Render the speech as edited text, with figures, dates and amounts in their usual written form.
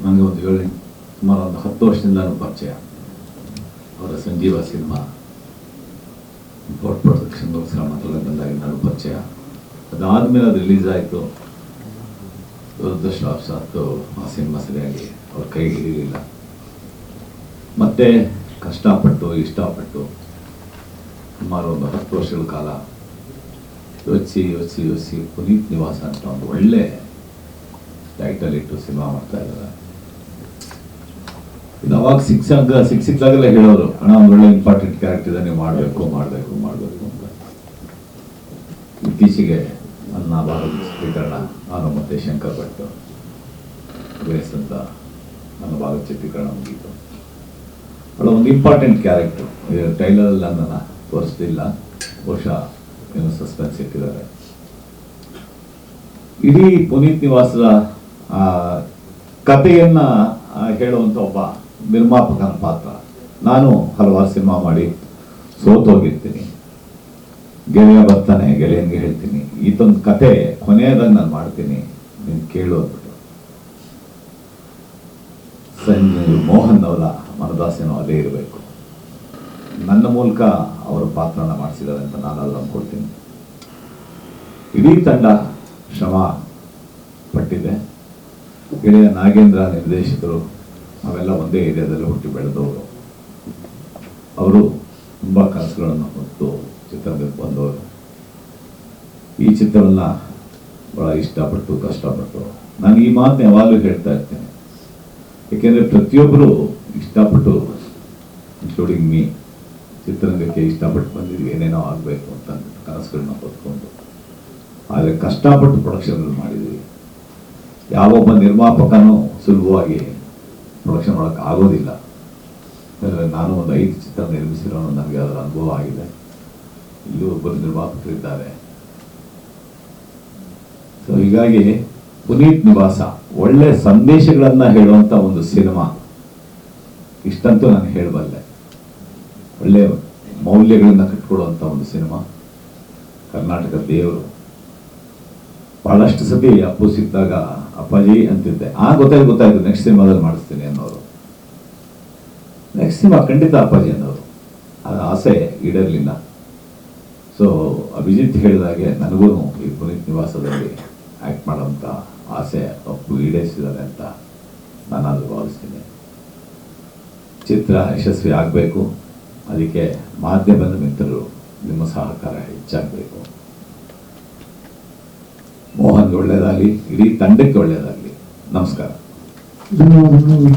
ನನಗೆ ಸುಮಾರು ಒಂದು 10 ವರ್ಷದಿಂದ ಪರಿಚಯ. ಅವರ ಸಂಜೀವ ಸಿನಿಮಾ ಪ್ರೊಡಕ್ಷನ್ಗೋಸ್ಕರ ಮಾತ್ರ ಬಂದಾಗ ನಾನು ಪರಿಚಯ. ಅದಾದಮೇಲೆ ಅದು ರಿಲೀಸ್ ಆಯಿತು. ದುರದೃಷ್ಟವಶಾತ್ತು ಆ ಸಿನಿಮಾ ಸರಿಯಾಗಿ ಅವ್ರ ಕೈಗೆ ಹಿಡಿಯಲಿಲ್ಲ. ಮತ್ತೆ ಕಷ್ಟಪಟ್ಟು ಇಷ್ಟಪಟ್ಟು ಸುಮಾರು ಒಂದು 10 ವರ್ಷಗಳ ಕಾಲ ಯೋಚಿಸಿ ಪುನೀತ್ ನಿವಾಸ ಅಂತ ಒಂದು ಒಳ್ಳೆ ಟೈಟಲ್ ಇಟ್ಟು ಸಿನಿಮಾ ಮಾಡ್ತಾ ಇದ್ದಾರೆ. ಇದು ಅವಾಗ ಸಿಕ್ಕಾಗಲೇ ಹೇಳೋರು, ಅಣ್ಣ ಒಂದು ಒಳ್ಳೆ ಇಂಪಾರ್ಟೆಂಟ್ ಕ್ಯಾರೆಕ್ಟರ್ ಇದೆ, ನೀವು ಮಾಡಬೇಕು ಅಂತ. ಇತ್ತೀಚೆಗೆ ನನ್ನ ಭಾರತ ಚಿತ್ರೀಕರಣ, ನಾನು ಮತ್ತೆ ಶಂಕರ್ ಭಟ್ ಬೇಸ್ ಅಂತ ನನ್ನ ಭಾಗದ ಚಿತ್ರೀಕರಣ ಮುಗೀತು. ಅವಳ ಒಂದು ಇಂಪಾರ್ಟೆಂಟ್ ಕ್ಯಾರೆಕ್ಟರ್ ಟ್ರೈಲರಲ್ಲಿ ನನ್ನನ್ನು ತೋರಿಸ್ತಿಲ್ಲ, ಬಹುಶಃ ಏನು ಸಸ್ಪೆನ್ಸ್ ಇಟ್ಟಿದ್ದಾರೆ. ಇಡೀ ಪುನೀತ್ ನಿವಾಸದ ಕಥೆಯನ್ನ ಹೇಳುವಂಥ ಒಬ್ಬ ನಿರ್ಮಾಪಕನ ಪಾತ್ರ. ನಾನು ಹಲವಾರು ಸಿನಿಮಾ ಮಾಡಿ ಸೋತೋಗಿರ್ತೀನಿ. ಗೆಳೆಯ ಬರ್ತಾನೆ, ಗೆಳೆಯನಿಗೆ ಹೇಳ್ತೀನಿ ಈತೊಂದು ಕತೆ ಕೊನೆಯದಾಗ ನಾನು ಮಾಡ್ತೀನಿ, ನೀನು ಕೇಳು ಅಂದ್ಬಿಟ್ಟು. ಮೋಹನ್ ಅವರ ಮನದಾಸೆನೋ ಅದೇ ಇರಬೇಕು. ನನ್ನ ಮೂಲಕ ಅವರ ಪಾತ್ರನ ಮಾಡಿಸಿದ್ದಾರೆ ಅಂತ ನಾನು ಅಲ್ಲಿ ಅಂದ್ಕೊಳ್ತೀನಿ. ಇಡೀ ತಂಡ ಶ್ರಮ ಪಟ್ಟಿದೆ. ಗೆಳೆಯ ನಾಗೇಂದ್ರ ನಿರ್ದೇಶಕರು, ಅವೆಲ್ಲ ಒಂದೇ ಏರಿಯಾದಲ್ಲಿ ಹುಟ್ಟಿ ಬೆಳೆದವರು. ಅವರು ತುಂಬ ಕನಸುಗಳನ್ನು ಹೊತ್ತು ಚಿತ್ರಕ್ಕೆ ಬಂದವರು. ಈ ಚಿತ್ರವನ್ನು ಬಹಳ ಇಷ್ಟಪಟ್ಟು ಕಷ್ಟಪಟ್ಟು, ನಾನು ಈ ಮಾತನ್ನ ಯಾವಾಗಲೂ ಹೇಳ್ತಾ ಇರ್ತೇನೆ. ಏಕೆಂದರೆ ಪ್ರತಿಯೊಬ್ಬರು ಇಷ್ಟಪಟ್ಟು, ಇನ್ಕ್ಲೂಡಿಂಗ್ ಮೀ, ಚಿತ್ರರಂಗಕ್ಕೆ ಇಷ್ಟಪಟ್ಟು ಬಂದಿದ್ವಿ, ಏನೇನೋ ಆಗಬೇಕು ಅಂತ ಕನಸುಗಳನ್ನ ಹೊತ್ಕೊಂಡು. ಆದರೆ ಕಷ್ಟಪಟ್ಟು ಪ್ರೊಡಕ್ಷನ್ಗಳು ಮಾಡಿದ್ವಿ. ಯಾವೊಬ್ಬ ನಿರ್ಮಾಪಕನೂ ಸುಲಭವಾಗಿ ಪ್ರೊಡಕ್ಷನ್ ಮಾಡೋಕ್ಕೆ ಆಗೋದಿಲ್ಲ. ಯಾಕಂದರೆ ನಾನು ಒಂದು 5 ಚಿತ್ರ ನಿರ್ಮಿಸಿರೋ ನನಗೆ ಅದರ ಅನುಭವ ಆಗಿದೆ. ಇಲ್ಲೂ ಒಬ್ಬರು ನಿರ್ಮಾಪಕರಿದ್ದಾರೆ. ಸೊ ಹೀಗಾಗಿ ಪುನೀತ್ ನಿವಾಸ ಒಳ್ಳೆ ಸಂದೇಶಗಳನ್ನು ಹೇಳುವಂಥ ಒಂದು ಸಿನಿಮಾ. ಇಷ್ಟಂತೂ ನಾನು ಹೇಳಬಲ್ಲೆ. ಒಳ್ಳೆ ಮೌಲ್ಯಗಳನ್ನು ಕಟ್ಕೊಡುವಂಥ ಒಂದು ಸಿನಿಮಾ. ಕರ್ನಾಟಕ ದೇವರು. ಬಹಳಷ್ಟು ಸತಿ ಅಪ್ಪು ಸಿಕ್ಕಿದಾಗ ಅಪ್ಪಾಜಿ ಅಂತಿದ್ದೆ. ಗೊತ್ತಾಯ್ತು ನೆಕ್ಸ್ಟ್ ಸಿನಿಮಾದಲ್ಲಿ ಮಾಡಿಸ್ತೀನಿ ಅನ್ನೋರು. ನೆಕ್ಸ್ಟ್ ಸಿನಿಮಾ ಖಂಡಿತ ಅಪ್ಪಾಜಿ ಅನ್ನೋರು. ಅದು ಆಸೆ ಈಡೇರಲಿಲ್ಲ. ಸೊ ಅಭಿಜಿತ್ ಹೇಳಿದಾಗೆ ನನಗೂ ಈ ಪುನೀತ್ ನಿವಾಸದಲ್ಲಿ ಆ್ಯಕ್ಟ್ ಮಾಡೋಂಥ ಆಸೆ ಅಪ್ಪು ಈಡೇರಿಸಿದ್ದಾರೆ ಅಂತ ನಾನು ಅದು ಭಾವಿಸ್ತೀನಿ. ಚಿತ್ರ ಯಶಸ್ವಿ ಆಗಬೇಕು. ಅದಕ್ಕೆ ಮಾಧ್ಯಮದ ಮಿತ್ರರು ನಿಮ್ಮ ಸಹಕಾರ ಹೆಚ್ಚಾಗಬೇಕು. ಮೋಹನ್ಗೆ ಒಳ್ಳೆಯದಾಗಲಿ, ಇಡೀ ತಂಡಕ್ಕೆ ಒಳ್ಳೆಯದಾಗಲಿ. ನಮಸ್ಕಾರ. ಧನ್ಯವಾದಗಳು.